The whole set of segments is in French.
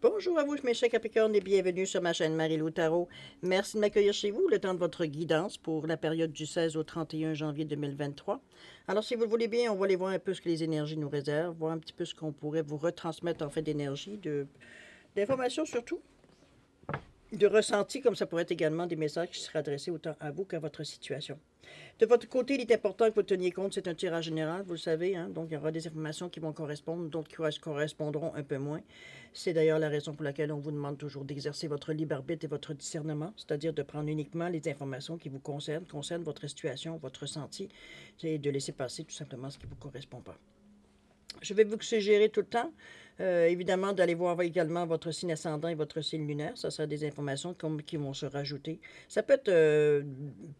Bonjour à vous, mes chers Capricornes, et bienvenue sur ma chaîne Marie-Lou Tarot. Merci de m'accueillir chez vous, le temps de votre guidance pour la période du 16 au 31 janvier 2023. Alors, si vous le voulez bien, on va aller voir un peu ce que les énergies nous réservent, voir un petit peu ce qu'on pourrait vous retransmettre en fait d'énergie, d'informations surtout, de ressenti, comme ça pourrait être également des messages qui seraient adressés autant à vous qu'à votre situation. De votre côté, il est important que vous teniez compte, c'est un tirage général, vous le savez, hein? Donc il y aura des informations qui vont correspondre, d'autres qui correspondront un peu moins. C'est d'ailleurs la raison pour laquelle on vous demande toujours d'exercer votre libre arbitre et votre discernement, c'est-à-dire de prendre uniquement les informations qui vous concernent votre situation, votre ressenti, et de laisser passer tout simplement ce qui ne vous correspond pas. Je vais vous suggérer tout le temps, évidemment, d'aller voir également votre signe ascendant et votre signe lunaire. Ça sera des informations qui vont se rajouter. Ça peut être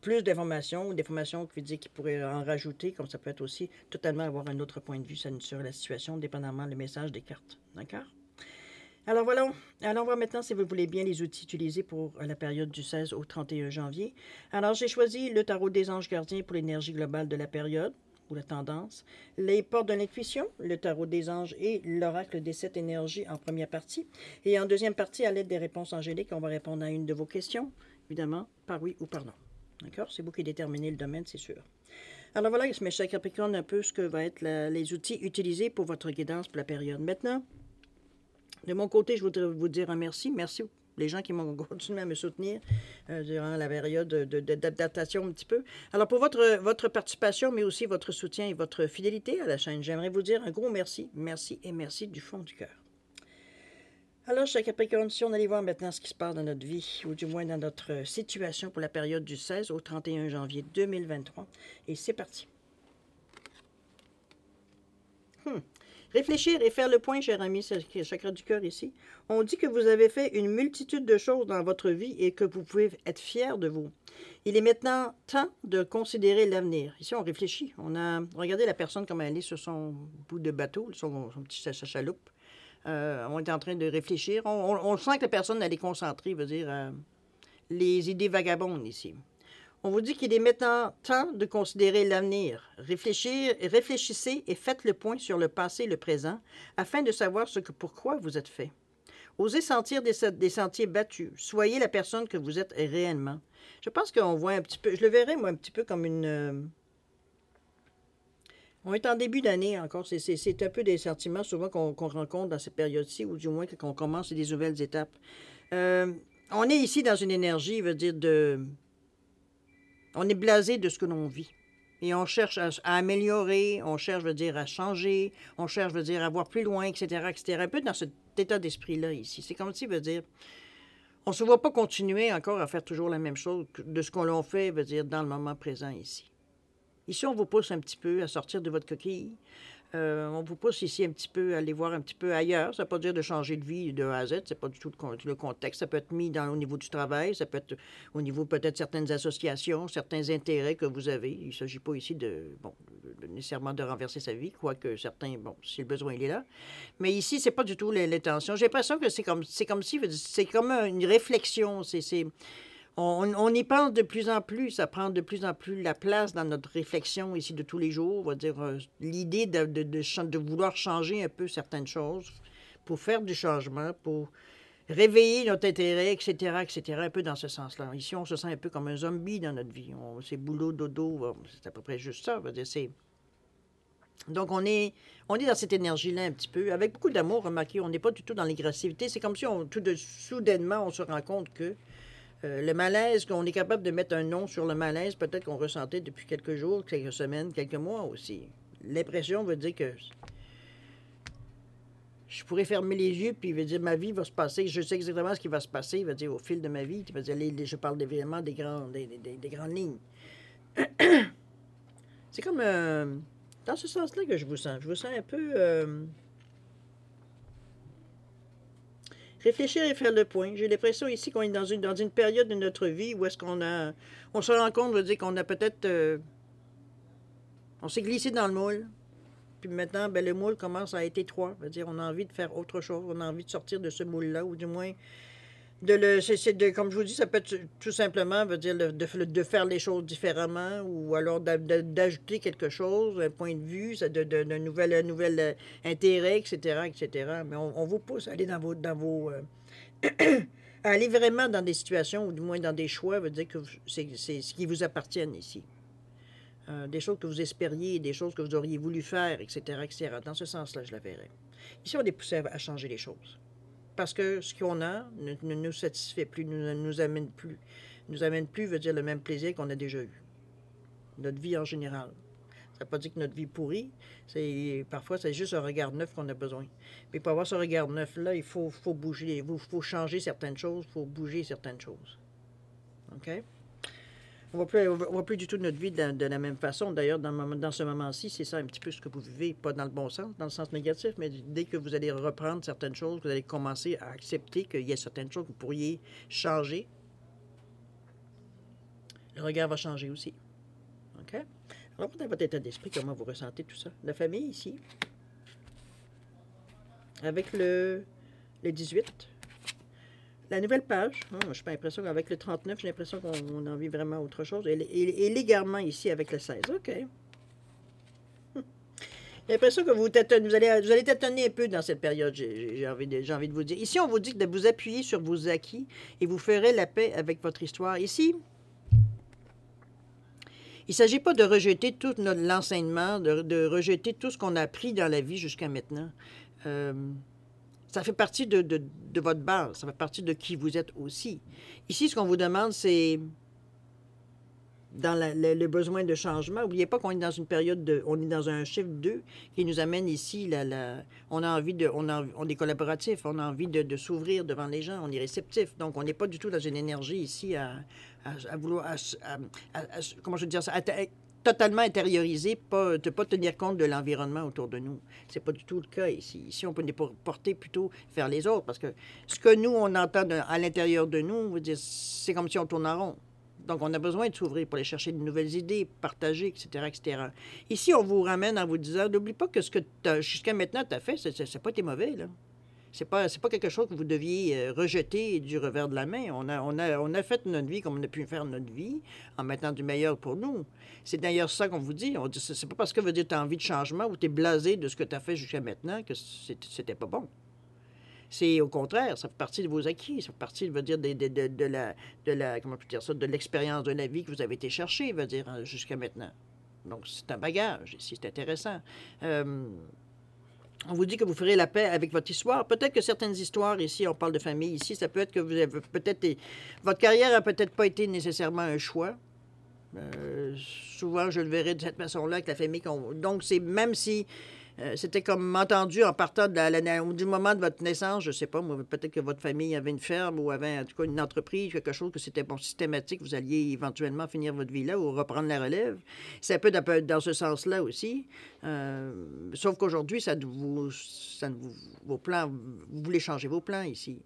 plus d'informations ou d'informations qui pourraient en rajouter, comme ça peut être aussi totalement avoir un autre point de vue sur la situation, dépendamment du message des cartes. D'accord? Alors voilà, allons voir maintenant si vous voulez bien les outils utilisés pour la période du 16 au 31 janvier. Alors j'ai choisi le tarot des anges gardiens pour l'énergie globale de la période ou la tendance, les portes de l'intuition, le tarot des anges et l'oracle des 7 énergies en première partie. Et en deuxième partie, à l'aide des réponses angéliques, on va répondre à une de vos questions, évidemment, par oui ou par non. D'accord? C'est vous qui déterminez le domaine, c'est sûr. Alors voilà, mes chers Capricornes, un peu ce que vont être les outils utilisés pour votre guidance pour la période. Maintenant, de mon côté, je voudrais vous dire un merci. Merci les gens qui m'ont continué à me soutenir durant la période d'adaptation un petit peu. Alors, pour votre participation, mais aussi votre soutien et votre fidélité à la chaîne, j'aimerais vous dire un gros merci. Merci et merci du fond du cœur. Alors, chers Capricorne, si on allait voir maintenant ce qui se passe dans notre vie, ou du moins dans notre situation pour la période du 16 au 31 janvier 2023. Et c'est parti. Réfléchir et faire le point, cher ami, c'est le chakra du cœur ici. On dit que vous avez fait une multitude de choses dans votre vie et que vous pouvez être fier de vous. Il est maintenant temps de considérer l'avenir. Ici, on réfléchit. On a regardé la personne comme elle est sur son bout de bateau, son petit sa chaloupe. On est en train de réfléchir. On sent que la personne, elle est concentrée, veut dire les idées vagabondes ici. On vous dit qu'il est maintenant temps de considérer l'avenir. Réfléchissez et faites le point sur le passé et le présent afin de savoir pourquoi vous êtes fait. Osez sentir des sentiers battus. Soyez la personne que vous êtes réellement. Je pense qu'on voit un petit peu, je le verrais moi un petit peu comme une... On est en début d'année encore, c'est un peu des sentiments souvent qu'on rencontre dans cette période-ci, ou du moins qu'on commence des nouvelles étapes. On est ici dans une énergie, veut dire, on est blasé de ce que l'on vit. Et on cherche à améliorer, on cherche, veut dire, à changer, on cherche, veut dire, à voir plus loin, etc., etc. Un peu dans cet état d'esprit-là, ici. C'est comme si, veut dire, on ne se voit pas continuer encore à faire toujours la même chose de ce qu'on l'a fait, veut dire, dans le moment présent, ici. Ici, on vous pousse un petit peu à sortir de votre coquille. On vous pousse ici un petit peu à aller voir un petit peu ailleurs. Ça ne veut pas dire de changer de vie de A à Z, c'est pas du tout le contexte. Ça peut être mis au niveau du travail, ça peut être au niveau peut-être certaines associations, certains intérêts que vous avez. Il ne s'agit pas ici nécessairement de renverser sa vie, quoique certains, si le besoin il est là. Mais ici, c'est pas du tout l'intention. J'ai l'impression que c'est comme si, c'est comme une réflexion. On y pense de plus en plus, ça prend de plus en plus la place dans notre réflexion ici de tous les jours. On va dire l'idée de vouloir changer un peu certaines choses pour faire du changement, pour réveiller notre intérêt, etc., etc., un peu dans ce sens-là. Ici, on se sent un peu comme un zombie dans notre vie. C'est boulot, dodo, c'est à peu près juste ça. Donc, on est dans cette énergie-là un petit peu, avec beaucoup d'amour, remarquez, on n'est pas du tout dans l'agressivité. C'est comme si soudainement, on se rend compte que le malaise, qu'on est capable de mettre un nom sur le malaise, peut-être qu'on ressentait depuis quelques jours, quelques semaines, quelques mois aussi. L'impression veut dire que je pourrais fermer les yeux, puis veut dire ma vie va se passer, je sais exactement ce qui va se passer, veut dire au fil de ma vie, veut dire, je parle vraiment des grandes lignes. C'est comme dans ce sens-là que je vous sens. Je vous sens un peu... réfléchir et faire le point. J'ai l'impression ici qu'on est dans une période de notre vie où est-ce on se rend compte, veut dire qu'on a peut-être, on s'est glissé dans le moule, puis maintenant, le moule commence à être étroit, veut dire on a envie de faire autre chose, on a envie de sortir de ce moule-là, ou du moins Comme je vous dis, ça peut être tout simplement, veut dire de faire les choses différemment ou alors d'ajouter quelque chose, un point de vue, d'un nouvel intérêt, etc., etc. Mais on vous pousse à aller à aller vraiment dans des situations ou du moins dans des choix, veut dire que c'est ce qui vous appartient ici. Des choses que vous espériez, des choses que vous auriez voulu faire, etc., etc. Dans ce sens-là, je la verrais. Ici, on est poussé à changer les choses. Parce que ce qu'on a ne nous satisfait plus, ne nous amène plus. Nous amène plus, veut dire le même plaisir qu'on a déjà eu. Notre vie en général. Ça ne veut pas dire que notre vie pourrit. Parfois, c'est juste un regard neuf qu'on a besoin. Mais pour avoir ce regard neuf-là, il faut bouger, il faut changer certaines choses, il faut bouger certaines choses. OK? On ne voit plus du tout notre vie de la même façon. D'ailleurs, dans ce moment-ci, c'est ça un petit peu ce que vous vivez, pas dans le bon sens, dans le sens négatif, mais dès que vous allez reprendre certaines choses, vous allez commencer à accepter qu'il y a certaines choses que vous pourriez changer, le regard va changer aussi. OK? Alors, dans votre état d'esprit, comment vous ressentez tout ça? La famille ici, avec le 18. La nouvelle page, je n'ai pas l'impression qu'avec le 39, j'ai l'impression qu'on en vit vraiment autre chose. Et l'égarement ici avec le 16. OK. J'ai l'impression que vous allez tâtonner un peu dans cette période, j'ai envie de vous dire. Ici, on vous dit de vous appuyer sur vos acquis et vous ferez la paix avec votre histoire. Ici, il ne s'agit pas de rejeter tout l'enseignement, de rejeter tout ce qu'on a appris dans la vie jusqu'à maintenant. Ça fait partie de votre base, ça fait partie de qui vous êtes aussi. Ici, ce qu'on vous demande, c'est dans le besoin de changement. N'oubliez pas qu'on est dans une période on est dans un chiffre 2 qui nous amène ici, on a envie on est collaboratif, on a envie de s'ouvrir devant les gens, on est réceptif. Donc, on n'est pas du tout dans une énergie ici à vouloir, comment je veux dire ça, totalement intériorisé, pas tenir compte de l'environnement autour de nous. C'est pas du tout le cas ici. Ici, on peut porter plutôt vers les autres, parce que ce que nous, on entend à l'intérieur de nous, c'est comme si on tourne en rond. Donc, on a besoin de s'ouvrir pour aller chercher de nouvelles idées, partager, etc., etc. Ici, on vous ramène en vous disant, n'oublie pas que ce que jusqu'à maintenant tu as fait, c'est pas été mauvais, là. C'est pas quelque chose que vous deviez rejeter du revers de la main. On a fait notre vie comme on a pu faire notre vie, en mettant du meilleur pour nous. C'est d'ailleurs ça qu'on vous dit. On dit, c'est pas parce que tu as envie de changement ou tu es blasé de ce que tu as fait jusqu'à maintenant que c'était pas bon. C'est au contraire, ça fait partie de vos acquis, ça fait partie, comment je peux dire ça, de l'expérience de la vie que vous avez été chercher, jusqu'à maintenant. Donc, c'est un bagage, ici, c'est intéressant. On vous dit que vous ferez la paix avec votre histoire. Peut-être que certaines histoires, ici, on parle de famille, ici, ça peut être que vous avez votre carrière n'a peut-être pas été nécessairement un choix. Souvent, je le verrai de cette façon-là avec la famille. Donc, c'est même si c'était comme entendu en partant du moment de votre naissance, je ne sais pas, peut-être que votre famille avait une ferme ou avait en tout cas une entreprise, quelque chose que c'était systématique, vous alliez éventuellement finir votre vie là ou reprendre la relève. C'est un peu dans ce sens-là aussi. Sauf qu'aujourd'hui, vos plans, vous voulez changer vos plans ici.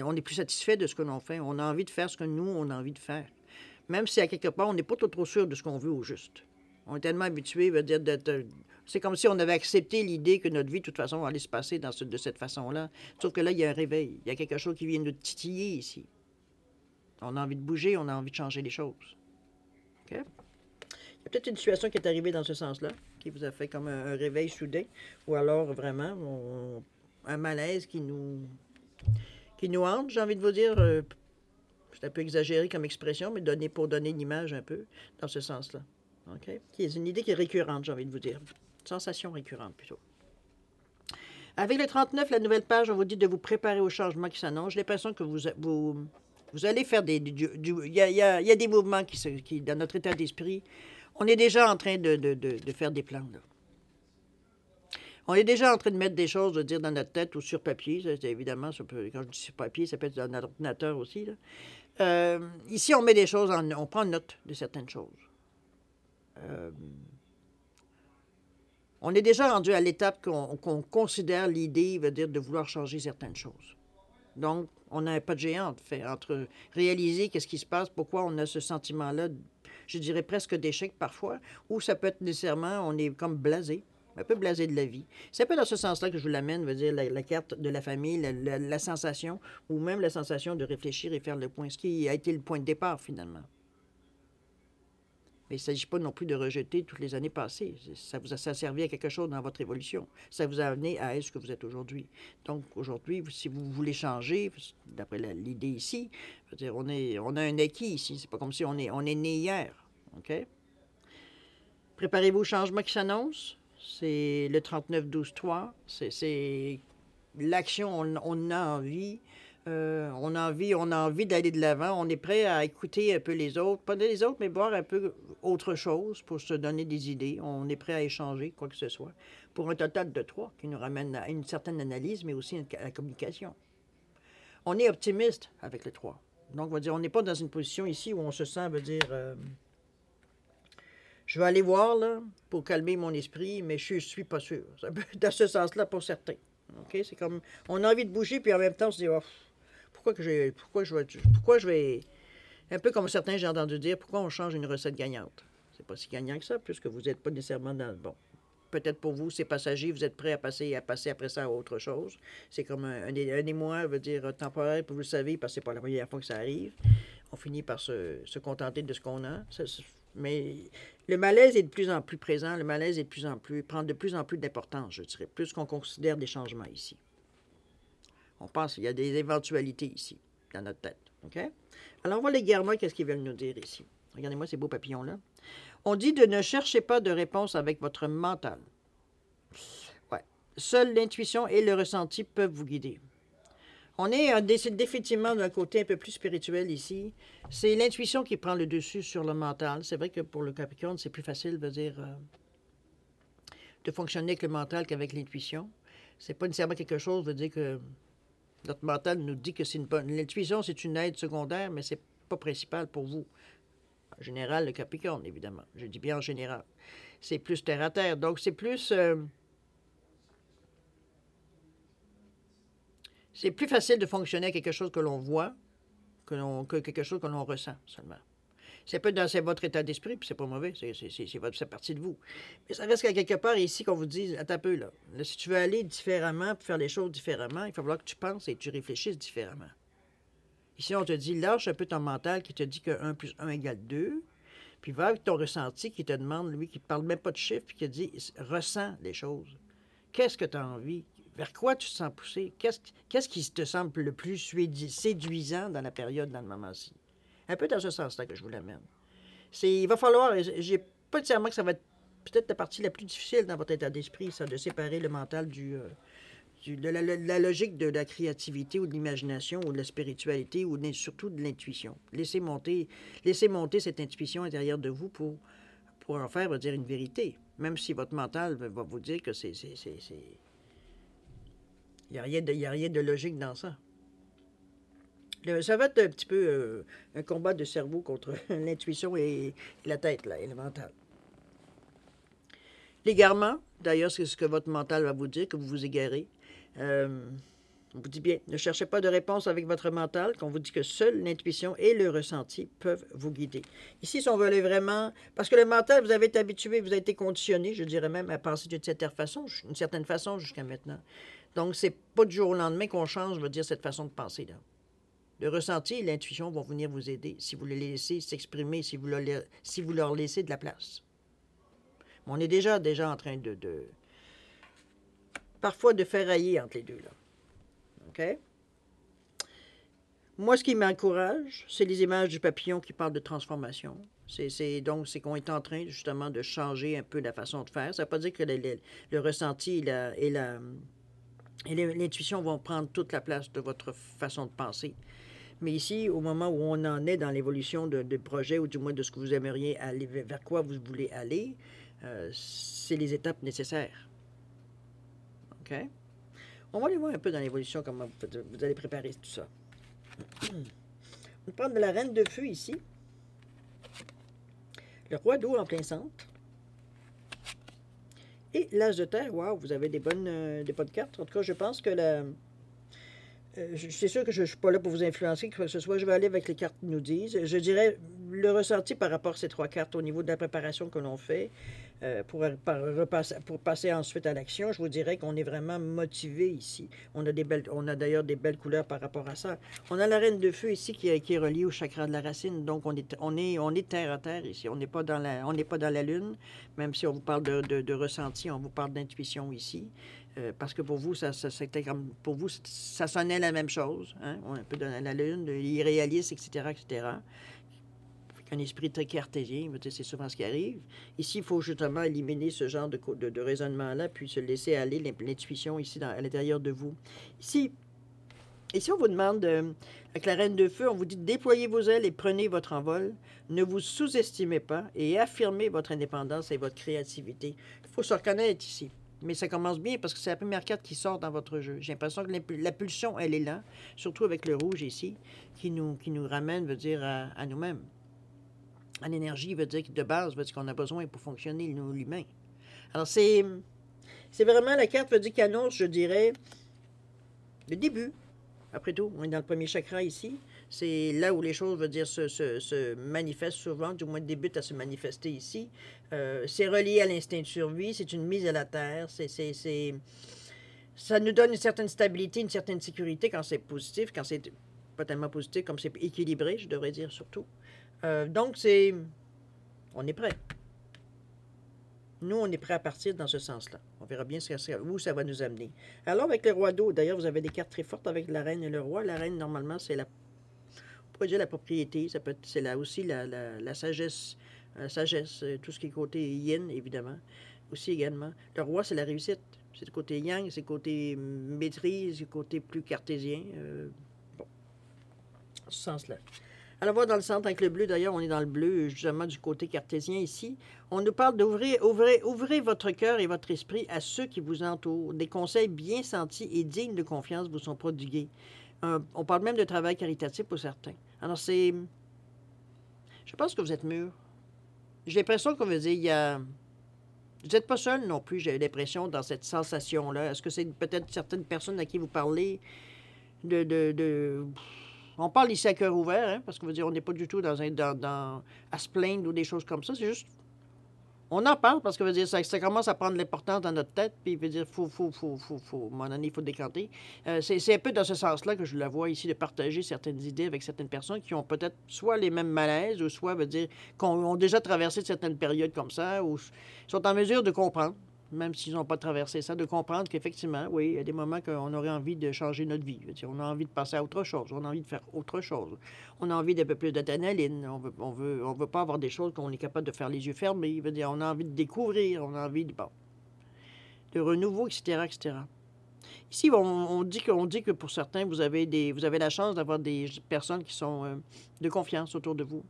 On n'est plus satisfait de ce que l'on fait. On a envie de faire ce que nous, on a envie de faire. Même si à quelque part, on n'est pas trop sûr de ce qu'on veut au juste. On est tellement habitué, c'est comme si on avait accepté l'idée que notre vie, de toute façon, allait se passer de cette façon-là. Sauf que là, il y a un réveil. Il y a quelque chose qui vient nous titiller ici. On a envie de bouger, on a envie de changer les choses. OK? Il y a peut-être une situation qui est arrivée dans ce sens-là, qui vous a fait comme un réveil soudain, ou alors vraiment un malaise qui nous hante, j'ai envie de vous dire. C'est un peu exagéré comme expression, mais pour donner l'image un peu dans ce sens-là. OK? Qui est une idée qui est récurrente, j'ai envie de vous dire. Sensation récurrente, plutôt. Avec le 39, la nouvelle page, on vous dit de vous préparer au changement qui s'annonce. J'ai l'impression que vous allez faire il y a des mouvements qui, dans notre état d'esprit, on est déjà en train de faire des plans, là. On est déjà en train de mettre des choses, de dire, dans notre tête ou sur papier. Évidemment, quand je dis sur papier, ça peut être dans notre ordinateur aussi, là. Ici, on met des choses, on prend note de certaines choses. On est déjà rendu à l'étape qu'on considère l'idée, de vouloir changer certaines choses. Donc, on n'a pas de géant entre réaliser qu'est-ce qui se passe, pourquoi on a ce sentiment-là, je dirais presque d'échec parfois, ou ça peut être nécessairement, on est comme blasé. un peu blasé de la vie. C'est un peu dans ce sens-là que je vous l'amène, veut dire la carte de la famille, la sensation, ou même la sensation de réfléchir et faire le point, ce qui a été le point de départ finalement. Mais il ne s'agit pas non plus de rejeter toutes les années passées. Ça vous a servi à quelque chose dans votre évolution. Ça vous a amené à être ce que vous êtes aujourd'hui. Donc aujourd'hui, si vous voulez changer, d'après l'idée ici, je veux dire, on a un acquis ici. C'est pas comme si on est né hier. OK? Préparez-vous au changement qui s'annonce. C'est le 39-12-3. C'est l'action, on a envie. On a envie d'aller de l'avant. On est prêt à écouter un peu les autres. Pas les autres, mais voir un peu autre chose pour se donner des idées. On est prêt à échanger, quoi que ce soit. Pour un total de 3 qui nous ramène à une certaine analyse, mais aussi à la communication. On est optimiste avec le 3. Donc, on va dire, on n'est pas dans une position ici où on se sent, veut dire, je vais aller voir, là, pour calmer mon esprit, mais je suis pas sûr. Dans ce sens-là, pour certains. OK? C'est comme, on a envie de bouger, puis en même temps, on se dit, oh, pourquoi je vais, un peu comme certains j'ai entendu dire, pourquoi on change une recette gagnante? C'est pas si gagnant que ça, puisque vous n'êtes pas nécessairement dans le bon. Peut-être pour vous, c'est passager, vous êtes prêt à passer après ça à autre chose. C'est comme un émoi, veut dire temporaire, puis vous le savez, parce que c'est pas la première fois que ça arrive. On finit par se contenter de ce qu'on a. Mais le malaise est de plus en plus présent, le malaise est prend de plus en plus d'importance, je dirais, plus qu'on considère des changements ici. On pense qu'il y a des éventualités ici, dans notre tête. OK? Alors, on voit les guerriers, qu'est-ce qu'ils veulent nous dire ici. Regardez-moi ces beaux papillons-là. On dit de ne chercher pas de réponse avec votre mental. Ouais. Seule l'intuition et le ressenti peuvent vous guider. On est définitivement d'un côté un peu plus spirituel ici. C'est l'intuition qui prend le dessus sur le mental. C'est vrai que pour le Capricorne, c'est plus facile, veut dire, de fonctionner avec le mental qu'avec l'intuition. C'est pas nécessairement quelque chose, veut dire que notre mental nous dit que c'est une bonne... L'intuition, c'est une aide secondaire, mais c'est pas principal pour vous. En général, le Capricorne, évidemment. Je dis bien en général. C'est plus terre à terre. Donc, c'est plus... c'est plus facile de fonctionner avec quelque chose que l'on voit que quelque chose que l'on ressent seulement. C'est pas dans votre état d'esprit, puis c'est pas mauvais, c'est partie de vous. Mais ça reste qu'à quelque part ici qu'on vous dise, attends un peu là, si tu veux aller différemment, puis faire les choses différemment, il va falloir que tu penses et que tu réfléchisses différemment. Ici, on te dit, lâche un peu ton mental qui te dit que 1 plus 1 égale 2, puis va avec ton ressenti qui te demande, lui, qui ne parle même pas de chiffres, puis qui te dit, ressens les choses. Qu'est-ce que tu as envie? Vers quoi tu te sens poussé? Qu'est-ce qui te semble le plus séduisant dans la période, dans le moment-ci? Un peu dans ce sens-là que je vous l'amène. Il va falloir, j'ai pas nécessairement que ça va être peut-être la partie la plus difficile dans votre état d'esprit, ça, de séparer le mental de la logique de la créativité ou de l'imagination ou de la spiritualité ou surtout de l'intuition. Laissez monter cette intuition intérieure de vous pour en faire, va dire, une vérité. Même si votre mental va vous dire que il n'y a rien de logique dans ça. Ça va être un petit peu un combat de cerveau contre l'intuition et la tête, là, et le mental. L'égarement, d'ailleurs, c'est ce que votre mental va vous dire, que vous vous égarez. On vous dit bien, ne cherchez pas de réponse avec votre mental, qu'on vous dit que seule l'intuition et le ressenti peuvent vous guider. Ici, si on veut aller vraiment... Parce que le mental, vous avez été habitué, vous avez été conditionné, je dirais même, à penser d'une certaine façon jusqu'à maintenant. Donc, c'est pas du jour au lendemain qu'on change, je veux dire, cette façon de penser, là. Le ressenti et l'intuition vont venir vous aider si vous les laissez s'exprimer, si vous leur laissez de la place. Mais on est déjà en train parfois de ferrailler entre les deux, là. OK? Moi, ce qui m'encourage, c'est les images du papillon qui parlent de transformation. Donc, c'est qu'on est en train, justement, de changer un peu la façon de faire. Ça ne veut pas dire que le ressenti et l'intuition vont prendre toute la place de votre façon de penser. Mais ici, au moment où on en est dans l'évolution de projet, ou du moins de ce que vous aimeriez aller, vers quoi vous voulez aller, c'est les étapes nécessaires. OK? On va aller voir un peu dans l'évolution comment vous allez préparer tout ça. On va prendre de la reine de feu ici. Le roi d'eau en plein centre. Et l'as de terre. Wow, vous avez des bonnes cartes. En tout cas, je pense que c'est sûr que je ne suis pas là pour vous influencer, que ce soit, je vais aller avec les cartes qui nous disent. Je dirais le ressenti par rapport à ces 3 cartes au niveau de la préparation que l'on fait. pour passer ensuite à l'action, je vous dirais qu'on est vraiment motivé ici. On a d'ailleurs des belles couleurs par rapport à ça. On a la reine de feu ici qui est reliée au chakra de la racine, donc on est terre à terre ici. On n'est pas dans la lune, même si on vous parle de ressenti, on vous parle d'intuition ici. Parce que pour vous, c'était comme pour vous, ça sonnait la même chose, hein? On est un peu dans la lune, l'irréaliste, etc., etc. Un esprit très cartésien, c'est souvent ce qui arrive. Ici, il faut justement éliminer ce genre de raisonnement-là, puis se laisser aller l'intuition ici à l'intérieur de vous. Ici, on vous demande, avec la reine de feu, on vous dit déployez vos ailes et prenez votre envol. Ne vous sous-estimez pas et affirmez votre indépendance et votre créativité. Il faut se reconnaître ici. Mais ça commence bien parce que c'est la première carte qui sort dans votre jeu. J'ai l'impression que la pulsion, elle est là, surtout avec le rouge ici, qui nous ramène, veut dire, à nous-mêmes. À l'énergie, veut dire que de base, veut dire qu'on a besoin pour fonctionner, nous, l'humain. Alors, c'est vraiment la carte, veut dire qui annonce, je dirais, le début. Après tout, on est dans le premier chakra ici. C'est là où les choses, veut dire, se manifestent souvent, du moins débutent à se manifester ici. C'est relié à l'instinct de survie, c'est une mise à la terre, ça nous donne une certaine stabilité, une certaine sécurité quand c'est positif, quand c'est pas tellement positif, comme c'est équilibré, je devrais dire surtout. Donc, on est prêt. Nous, on est prêt à partir dans ce sens-là. On verra bien où ça va nous amener. Alors, avec le roi d'eau, d'ailleurs, vous avez des cartes très fortes avec la reine et le roi. La reine, normalement, c'est on pourrait dire la propriété. C'est là aussi la sagesse, tout ce qui est côté yin, évidemment. Aussi également. Le roi, c'est la réussite. C'est le côté yang, c'est le côté maîtrise, le côté plus cartésien. Bon, dans ce sens-là. Alors, voir dans le centre avec le bleu, d'ailleurs, on est dans le bleu, justement, du côté cartésien ici. On nous parle d'ouvrir ouvrez votre cœur et votre esprit à ceux qui vous entourent. Des conseils bien sentis et dignes de confiance vous sont prodigués. On parle même de travail caritatif pour certains. Alors, je pense que vous êtes mûrs. J'ai l'impression qu'on veut dire, vous n'êtes pas seul non plus, j'ai l'impression, dans cette sensation-là. Est-ce que c'est peut-être certaines personnes à qui vous parlez on parle ici à cœur ouvert, hein, parce qu'on veut dire on n'est pas du tout à se plaindre ou des choses comme ça. C'est juste, on en parle parce que veut dire ça commence à prendre l'importance dans notre tête, puis veut dire faut, à un moment donné, il faut décanter. C'est un peu dans ce sens-là que je la vois ici, de partager certaines idées avec certaines personnes qui ont peut-être soit les mêmes malaises, ou soit veut dire qu'on ont déjà traversé certaines périodes comme ça, ou sont en mesure de comprendre, même s'ils n'ont pas traversé ça, de comprendre qu'effectivement, oui, il y a des moments qu'on aurait envie de changer notre vie. On a envie de passer à autre chose, on a envie de faire autre chose. On a envie d'un peu plus d'adrénaline, on veut pas avoir des choses qu'on est capable de faire les yeux fermés. On a envie de découvrir, on a envie de renouveau, etc., etc. Ici, on dit que pour certains, vous avez la chance d'avoir des personnes qui sont de confiance autour de vous.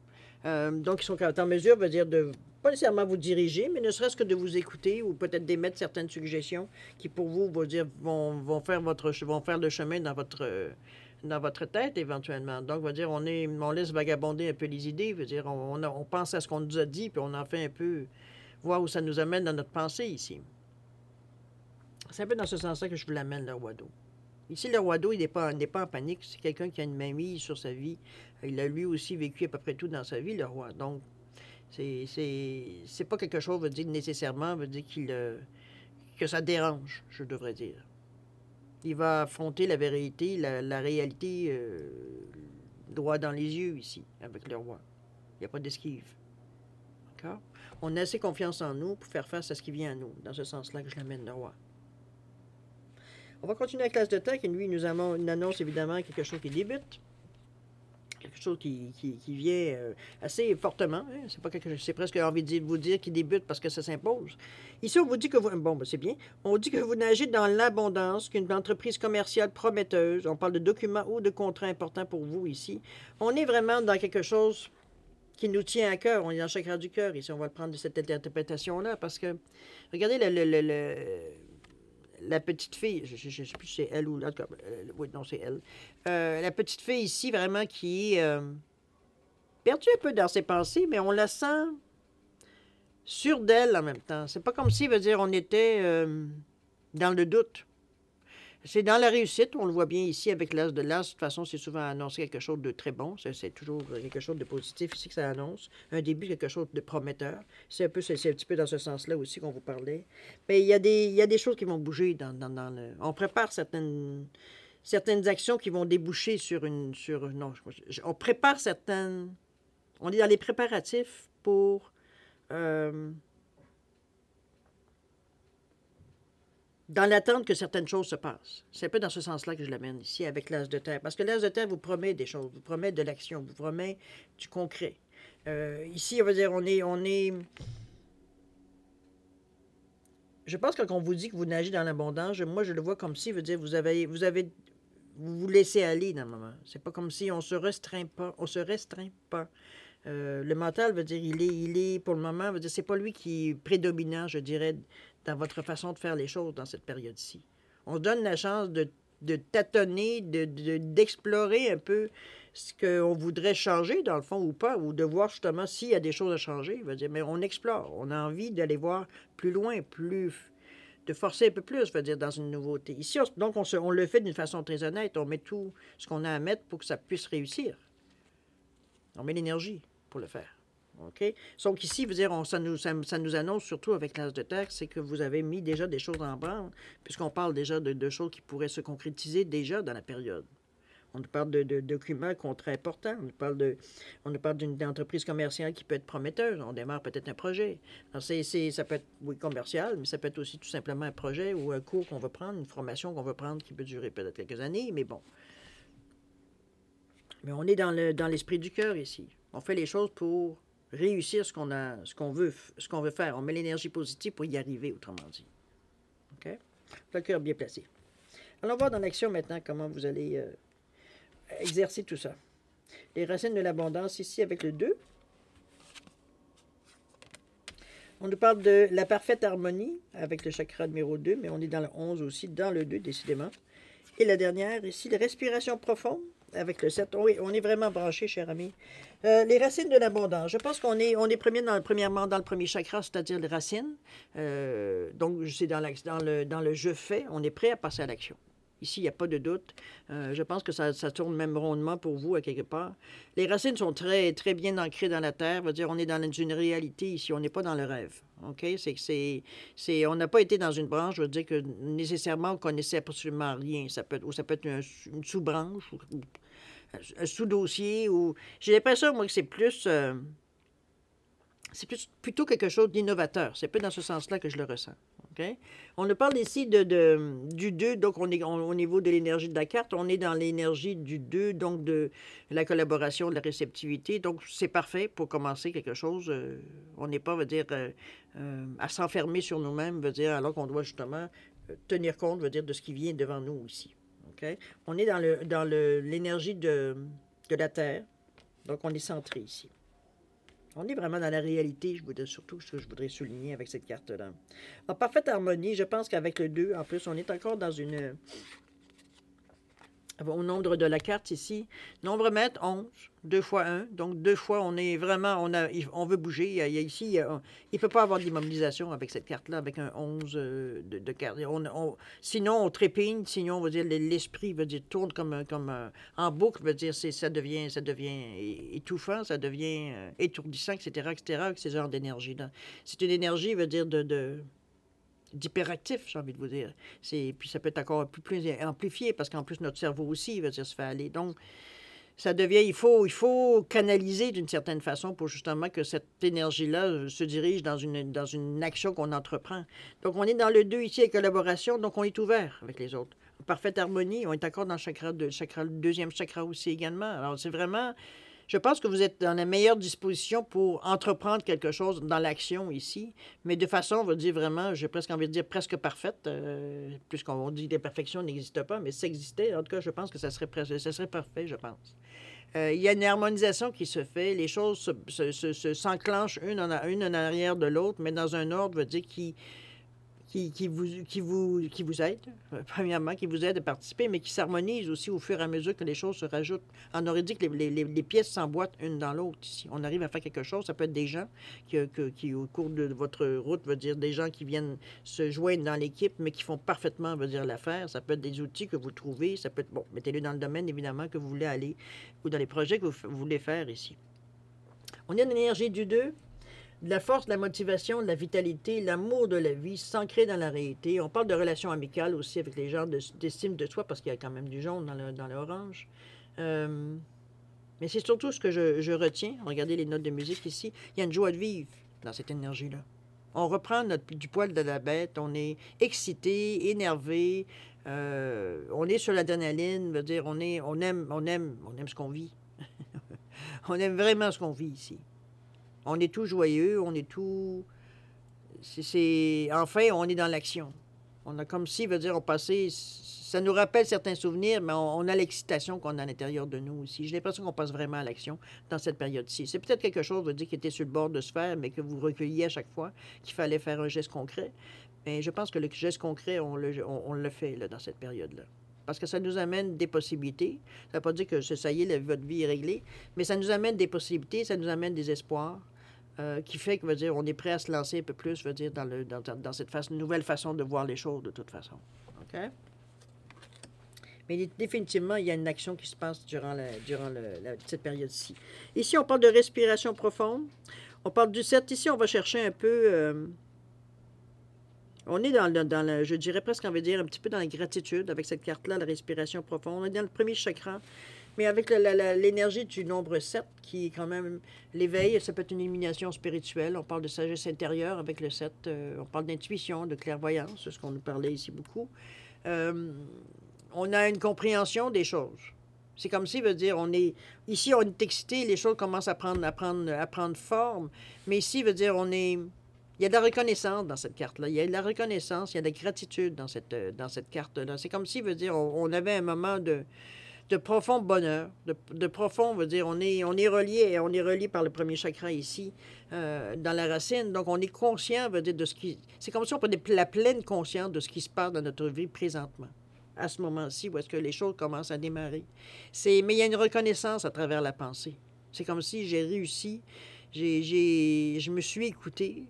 Donc, ils sont en mesure, veut dire, de pas nécessairement vous diriger, mais ne serait-ce que de vous écouter ou peut-être d'émettre certaines suggestions qui, pour vous, vont faire le chemin dans votre tête, éventuellement. Donc, veut dire, on laisse vagabonder un peu les idées, veut dire, on pense à ce qu'on nous a dit, puis on en fait un peu voir où ça nous amène dans notre pensée ici. C'est un peu dans ce sens-là que je vous l'amène, le roi d'eau. Ici, le roi d'eau, il n'est pas en panique. C'est quelqu'un qui a une mainmise sur sa vie. Il a lui aussi vécu à peu près tout dans sa vie, le roi. Donc, c'est pas quelque chose, veut dire nécessairement, veut dire que ça dérange, je devrais dire. Il va affronter la vérité, la réalité droit dans les yeux ici, avec le roi. Il n'y a pas d'esquive. D'accord? On a assez confiance en nous pour faire face à ce qui vient à nous. Dans ce sens-là que je l'amène, le roi. On va continuer avec l'as de terre, qui lui nous annonce évidemment quelque chose qui débute. Quelque chose qui vient assez fortement. Hein? C'est presque envie de vous dire qu'il débute parce que ça s'impose. Ici, on vous dit que c'est bien. On dit que vous nagez dans l'abondance, qu'une entreprise commerciale prometteuse. On parle de documents ou de contrats importants pour vous ici. On est vraiment dans quelque chose qui nous tient à cœur. On est dans le chakra du cœur ici. On va le prendre de cette interprétation-là parce que, regardez la petite fille, je ne sais plus si c'est elle ou l'autre, oui, non, c'est elle. La petite fille ici, vraiment, qui est perdue un peu dans ses pensées, mais on la sent sûre d'elle en même temps. C'est pas comme si, veut dire, on était dans le doute. C'est dans la réussite, on le voit bien ici avec l'as de l'as. De toute façon, c'est souvent annoncé quelque chose de très bon. C'est toujours quelque chose de positif ici que ça annonce. Un début, quelque chose de prometteur. C'est un petit peu dans ce sens-là aussi qu'on vous parlait. Mais il y a des choses qui vont bouger dans le... On prépare certaines actions qui vont déboucher non, on prépare certaines... On est dans les préparatifs pour... dans l'attente que certaines choses se passent. C'est un peu dans ce sens-là que je l'amène ici avec l'as de terre. Parce que l'as de terre vous promet des choses, vous promet de l'action, vous promet du concret. Ici, on va dire, on est... Je pense que quand on vous dit que vous nagez dans l'abondance, moi, je le vois comme si, veut dire, vous vous laissez aller dans le moment. C'est pas comme si on se restreint pas, le mental veut dire, il est pour le moment, veut dire, c'est pas lui qui est prédominant, je dirais, dans votre façon de faire les choses dans cette période-ci. On se donne la chance de tâtonner, d'explorer un peu ce qu'on voudrait changer, dans le fond, ou pas, ou de voir justement s'il y a des choses à changer. Veut dire, mais on explore, on a envie d'aller voir plus loin, de forcer un peu plus, veut dire, dans une nouveauté. Ici, donc, on le fait d'une façon très honnête. On met tout ce qu'on a à mettre pour que ça puisse réussir. On met l'énergie pour le faire. OK? Donc ici, vous dire, ça nous annonce surtout avec l'as de terre, c'est que vous avez mis déjà des choses en branle, puisqu'on parle déjà de choses qui pourraient se concrétiser déjà dans la période. On nous parle de documents très importants. On nous parle d'une entreprise commerciale qui peut être prometteuse. On démarre peut-être un projet. Alors, ça peut être, oui, commercial, mais ça peut être aussi tout simplement un projet ou un cours qu'on va prendre, une formation qu'on va prendre qui peut durer peut-être quelques années, mais bon. Mais on est dans l'esprit du cœur ici. On fait les choses pour réussir ce qu'on veut faire. On met l'énergie positive pour y arriver, autrement dit. OK? Le cœur bien placé. Allons voir dans l'action maintenant comment vous allez exercer tout ça. Les racines de l'abondance ici avec le 2. On nous parle de la parfaite harmonie avec le chakra numéro 2, mais on est dans le 11 aussi, dans le 2, décidément. Et la dernière ici, la respiration profonde avec le 7. Oui, on est vraiment branché, cher ami. Les racines de l'abondance. Je pense qu'on est premièrement dans le premier chakra, c'est-à-dire les racines. Donc, c'est dans le je fais. On est prêt à passer à l'action. Ici, il n'y a pas de doute. Je pense que ça tourne même rondement pour vous, à quelque part. Les racines sont très, très bien ancrées dans la terre. Veut dire, on est dans une réalité ici. On n'est pas dans le rêve. OK? On n'a pas été dans une branche. Je veux dire que nécessairement, on ne connaissait absolument rien. Ça peut être une sous-branche ou un sous-dossier. J'ai l'impression, moi, que c'est plutôt quelque chose d'innovateur. C'est peu dans ce sens-là que je le ressens. Okay? On nous parle ici du 2, donc on est au niveau de l'énergie de la carte, on est dans l'énergie du 2, donc de la collaboration, de la réceptivité. Donc, c'est parfait pour commencer quelque chose. On n'est pas, veut dire, à s'enfermer sur nous-mêmes, veut dire, alors qu'on doit justement tenir compte, veut dire, de ce qui vient devant nous ici. Okay? On est dans l'énergie de la Terre, donc on est centré ici. On est vraiment dans la réalité, surtout ce que je voudrais souligner avec cette carte-là. En parfaite harmonie, je pense qu'avec le 2, en plus, on est encore dans au nombre de la carte ici. Nombre mètre, 11, 2 fois 1. Donc, 2 fois, on est vraiment, on veut bouger. Ici, il ne peut pas avoir d'immobilisation avec cette carte-là, avec un 11 de carte. Sinon, on trépigne, sinon, on va dire, l'esprit veut dire, tourne comme en boucle, veut dire, ça devient étouffant, ça devient étourdissant, etc., avec ces genres d'énergie-là. C'est une énergie, veut dire, d'hyperactif, j'ai envie de vous dire. Puis ça peut être encore plus amplifié, parce qu'en plus, notre cerveau aussi, veut dire, se fait aller. Donc, ça devient, il faut canaliser d'une certaine façon pour justement que cette énergie-là se dirige dans une action qu'on entreprend. Donc, on est dans le 2 ici, avec collaboration, donc on est ouvert avec les autres. En parfaite harmonie, on est encore dans le deuxième chakra aussi également. Alors, c'est vraiment... Je pense que vous êtes dans la meilleure disposition pour entreprendre quelque chose dans l'action ici, mais de façon, on va dire vraiment, j'ai presque envie de dire presque parfaite, puisqu'on dit que la perfection n'existe pas, mais ça existait. En tout cas, je pense que ça serait parfait, je pense. Il y a une harmonisation qui se fait, les choses s'enclenchent une en arrière de l'autre, mais dans un ordre, veut dire qui qui vous aide, premièrement, qui vous aide à participer, mais qui s'harmonise aussi au fur et à mesure que les choses se rajoutent. On aurait dit que les pièces s'emboîtent une dans l'autre ici. On arrive à faire quelque chose, ça peut être des gens qui au cours de votre route, veut dire des gens qui viennent se joindre dans l'équipe, mais qui font parfaitement, veut dire, l'affaire. Ça peut être des outils que vous trouvez, ça peut être, bon, mettez-le dans le domaine, évidemment, que vous voulez aller, ou dans les projets que vous voulez faire ici. On a l'énergie du 2. De la force, de la motivation, de la vitalité, l'amour de la vie, s'ancrer dans la réalité. On parle de relations amicales aussi avec les gens, d'estime de soi, parce qu'il y a quand même du jaune dans l'orange. Mais c'est surtout ce que je retiens. Regardez les notes de musique ici. Il y a une joie de vivre dans cette énergie-là. On reprend du poil de la bête, on est excité, énervé, on est sur l'adrénaline, veut dire on aime ce qu'on vit. On aime vraiment ce qu'on vit ici. On est tout joyeux, on est tout... Enfin, on est dans l'action. On a comme si, veut dire, on passait... Ça nous rappelle certains souvenirs, mais on a l'excitation qu'on a à l'intérieur de nous aussi. J'ai l'impression qu'on passe vraiment à l'action dans cette période-ci. C'est peut-être quelque chose, veut dire, qui était sur le bord de se faire, mais que vous recueilliez à chaque fois, qu'il fallait faire un geste concret. Mais je pense que le geste concret, on le fait là, dans cette période-là. Parce que ça nous amène des possibilités. Ça ne veut pas dire que ça y est, votre vie est réglée, mais ça nous amène des possibilités, ça nous amène des espoirs. Qui fait que, veut dire, on est prêt à se lancer un peu plus, veut dire, dans cette nouvelle façon de voir les choses, de toute façon. OK? Mais définitivement, il y a une action qui se passe durant cette période-ci. Ici, on parle de respiration profonde. On parle du 7. Ici, on va chercher un peu... on est je dirais presque, on va dire, un petit peu dans la gratitude avec cette carte-là, la respiration profonde. On est dans le premier chakra. Mais avec l'énergie du nombre 7, qui est quand même l'éveil, ça peut être une illumination spirituelle. On parle de sagesse intérieure avec le 7. On parle d'intuition, de clairvoyance, c'est ce qu'on nous parlait ici beaucoup. On a une compréhension des choses. C'est comme si, veut dire, ici, on est excité, les choses commencent à prendre forme. Mais ici, veut dire, il y a de la reconnaissance dans cette carte-là. Il y a de la reconnaissance, il y a de la gratitude dans cette carte-là. C'est comme si, veut dire, on avait un moment de profond bonheur, de profond, veut dire, on est relié par le premier chakra ici, dans la racine, donc on est conscient, veut dire, de ce qui... C'est comme si on prenait la pleine conscience de ce qui se passe dans notre vie présentement, à ce moment-ci, où est-ce que les choses commencent à démarrer. Mais il y a une reconnaissance à travers la pensée. C'est comme si j'ai réussi, je me suis écouté,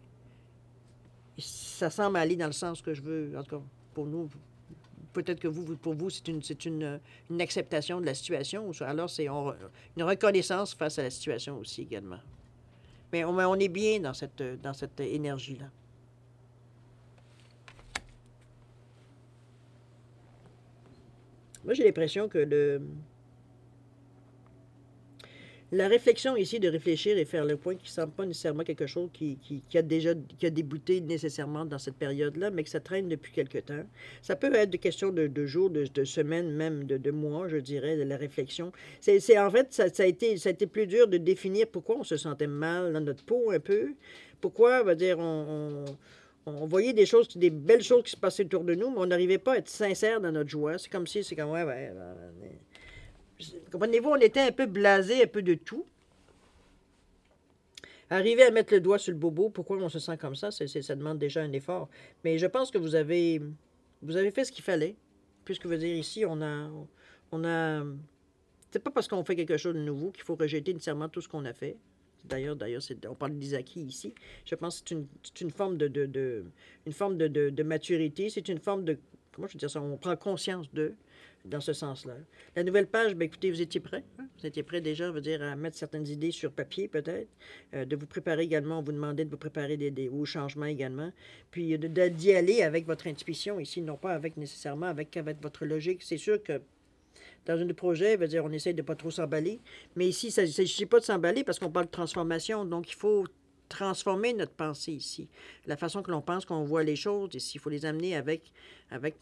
ça semble aller dans le sens que je veux, en tout cas, pour nous... Peut-être que pour vous, c'est une acceptation de la situation. Alors, c'est une reconnaissance face à la situation aussi également. Mais on est bien dans cette énergie-là. Moi, j'ai l'impression que la réflexion ici, de réfléchir et faire le point, qui ne semble pas nécessairement quelque chose qui a débuté nécessairement dans cette période-là, mais que ça traîne depuis quelque temps. Ça peut être des questions de jours, de semaines, même de mois, je dirais, de la réflexion. En fait, ça a été plus dur de définir pourquoi on se sentait mal dans notre peau un peu. Pourquoi, on va dire, on voyait des belles choses qui se passaient autour de nous, mais on n'arrivait pas à être sincère dans notre joie. C'est comme, ouais. Comprenez-vous, on était un peu blasé, un peu de tout. Arriver à mettre le doigt sur le bobo, pourquoi on se sent comme ça, ça demande déjà un effort. Mais je pense que vous avez fait ce qu'il fallait. Puisque, veut dire, ici, on a c'est pas parce qu'on fait quelque chose de nouveau qu'il faut rejeter nécessairement tout ce qu'on a fait. D'ailleurs, on parle d'Isaki ici. Je pense que c'est une forme de maturité. C'est une forme de... Comment je veux dire ça? On prend conscience dans ce sens-là. La nouvelle page, bien, écoutez, vous étiez prêts. Hein? Vous étiez prêts déjà, veut dire, à mettre certaines idées sur papier, peut-être. De vous préparer également, on vous demandait de vous préparer aux changements également. Puis d'y aller avec votre intuition ici, non pas nécessairement avec votre logique. C'est sûr que dans un projet, veut dire, on essaie de ne pas trop s'emballer. Mais ici, il ne s'agit pas de s'emballer parce qu'on parle de transformation. Donc, il faut transformer notre pensée ici. La façon que l'on pense, qu'on voit les choses ici, il faut les amener avec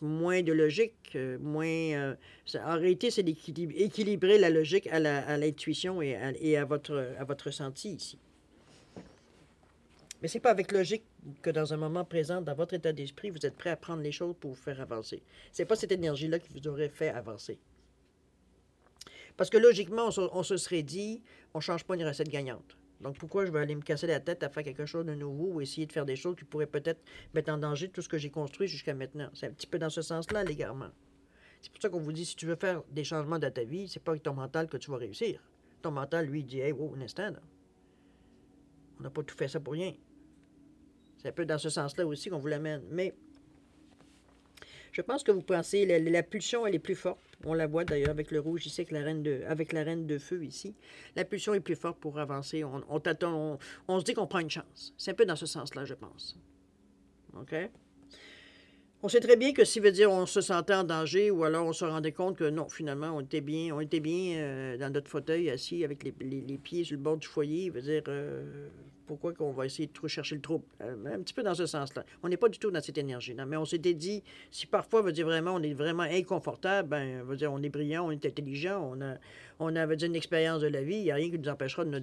moins de logique, en réalité, c'est d'équilibrer la logique à l'intuition et à votre ressenti ici. Mais ce n'est pas avec logique que dans un moment présent, dans votre état d'esprit, vous êtes prêt à prendre les choses pour vous faire avancer. Ce n'est pas cette énergie-là qui vous aurait fait avancer. Parce que logiquement, on se serait dit, on ne change pas une recette gagnante. Donc, pourquoi je vais aller me casser la tête à faire quelque chose de nouveau ou essayer de faire des choses qui pourraient peut-être mettre en danger tout ce que j'ai construit jusqu'à maintenant? C'est un petit peu dans ce sens-là, l'égarement. C'est pour ça qu'on vous dit, si tu veux faire des changements dans ta vie, c'est pas avec ton mental que tu vas réussir. Ton mental, lui, il dit, hey, wow, un instant, là. On n'a pas tout fait ça pour rien. C'est un peu dans ce sens-là aussi qu'on vous l'amène. Mais je pense que vous pensez, la pulsion, elle est plus forte. On la voit d'ailleurs avec le rouge ici, avec la reine de feu ici. La pulsion est plus forte pour avancer. On se dit qu'on prend une chance. C'est un peu dans ce sens-là, je pense. OK? On sait très bien que si veut dire on se sentait en danger ou alors on se rendait compte que non, finalement, on était bien dans notre fauteuil assis avec les pieds sur le bord du foyer, veut dire pourquoi qu'on va essayer de rechercher le trouble? Un petit peu dans ce sens-là. On n'est pas du tout dans cette énergie, non, mais on s'était dit, si parfois, veut dire vraiment, on est vraiment inconfortable, ben, veut dire, on est brillant, on est intelligent, on a veut dire, une expérience de la vie, il n'y a rien qui nous empêchera de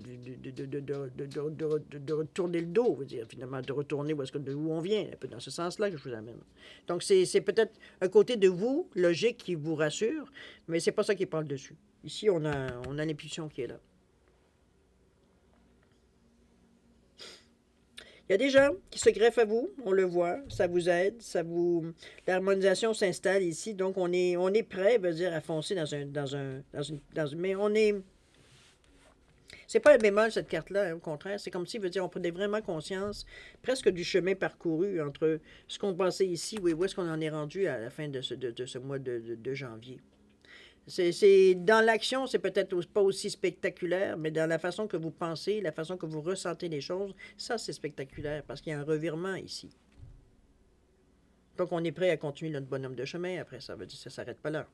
retourner le dos, veut dire, finalement, de retourner où on vient, un peu dans ce sens-là que je vous amène. Donc, c'est peut-être un côté de vous, logique, qui vous rassure, mais c'est pas ça qui parle dessus. Ici, on a l'impulsion qui est là. Il y a des gens qui se greffent à vous, on le voit, ça vous aide, l'harmonisation s'installe ici, donc on est prêt, veut dire, à foncer mais on est, c'est pas un bémol cette carte-là, hein, au contraire, c'est comme si, veut dire, on prenait vraiment conscience, presque du chemin parcouru entre ce qu'on pensait ici, où est-ce qu'on en est rendu à la fin de ce mois de janvier. Dans l'action, c'est peut-être pas aussi spectaculaire, mais dans la façon que vous pensez, la façon que vous ressentez les choses, ça, c'est spectaculaire parce qu'il y a un revirement ici. Donc, on est prêt à continuer notre bonhomme de chemin. Après, ça veut dire que ça ne s'arrête pas là.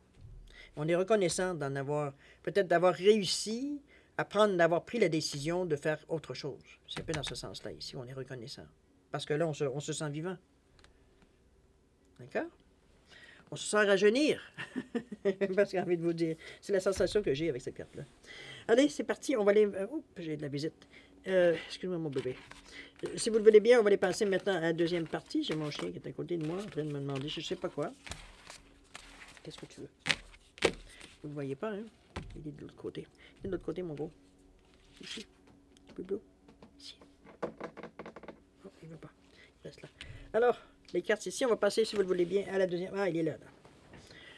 On est reconnaissant peut-être d'avoir réussi d'avoir pris la décision de faire autre chose. C'est un peu dans ce sens-là ici, on est reconnaissant. Parce que là, on se sent vivant. D'accord? On se sent rajeunir. Parce que j'ai envie de vous dire. C'est la sensation que j'ai avec cette carte-là. Allez, c'est parti. On va aller... Oups, j'ai de la visite. Excuse-moi, mon bébé. Si vous le voulez bien, on va aller passer maintenant à la deuxième partie. J'ai mon chien qui est à côté de moi, en train de me demander je ne sais pas quoi. Qu'est-ce que tu veux? Vous ne le voyez pas, hein? Il est de l'autre côté. Il est de l'autre côté, mon gros. Ici. Boubou. Ici. Oh, il ne veut pas. Il reste là. Alors... les cartes ici, on va passer, si vous le voulez bien, à la deuxième. Ah, il est là.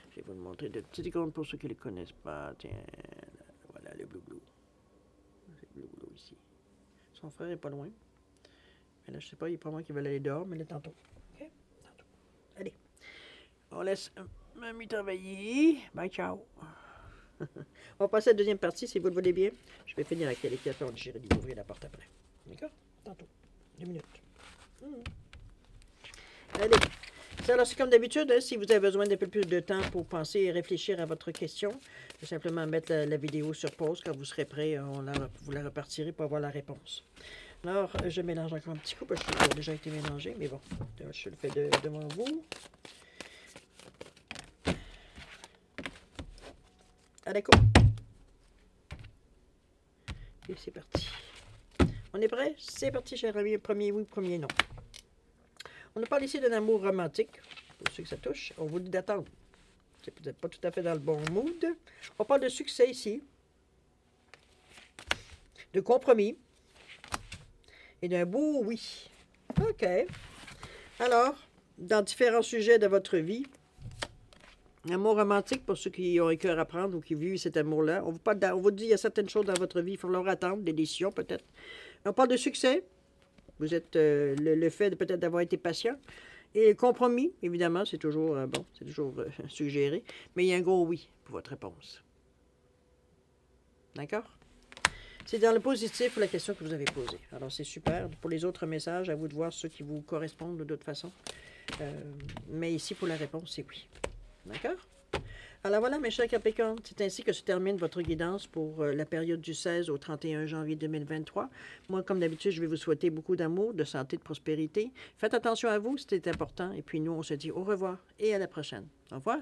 Je vais vous le montrer de petites secondes pour ceux qui ne le connaissent pas. Tiens, voilà le blou-blou. C'est le blou-blou ici. Son frère est pas loin. Mais là, je sais pas, il est pas moi qui va aller dehors, mais là, tantôt. OK? Tantôt. Allez. On laisse mamie travailler. Bye, ciao. On va passer à la deuxième partie, si vous le voulez bien. Je vais finir avec les cartes, on j'irai lui ouvrir la porte après. D'accord? Tantôt. 2 minutes. Allez. Alors, c'est comme d'habitude, hein, si vous avez besoin d'un peu plus de temps pour penser et réfléchir à votre question, je vais simplement mettre la vidéo sur pause. Quand vous serez prêt, vous la repartirez pour avoir la réponse. Alors, je mélange encore un petit coup parce que ça a déjà été mélangé, mais bon, je le fais devant vous. À la coupe. Et c'est parti. On est prêt? C'est parti, cher ami. Premier oui, premier non. On nous parle ici d'un amour romantique, pour ceux que ça touche. On vous dit d'attendre. C'est peut-être pas tout à fait dans le bon mood. On parle de succès ici, de compromis et d'un beau oui. OK. Alors, dans différents sujets de votre vie, amour romantique, pour ceux qui ont un cœur à prendre ou qui vivent cet amour-là, on vous dit qu'il y a certaines choses dans votre vie, il faut leur attendre, des décisions peut-être. On parle de succès. Vous êtes le fait de peut-être d'avoir été patient. Et compromis, évidemment, c'est toujours suggéré. Mais il y a un gros oui pour votre réponse. D'accord? C'est dans le positif la question que vous avez posée. Alors, c'est super. Pour les autres messages, à vous de voir ceux qui vous correspondent de toute façon. Mais ici, pour la réponse, c'est oui. D'accord? Alors voilà, mes chers Capricornes, c'est ainsi que se termine votre guidance pour la période du 16 au 31 janvier 2023. Moi, comme d'habitude, je vais vous souhaiter beaucoup d'amour, de santé, de prospérité. Faites attention à vous, c'était important. Et puis nous, on se dit au revoir et à la prochaine. Au revoir.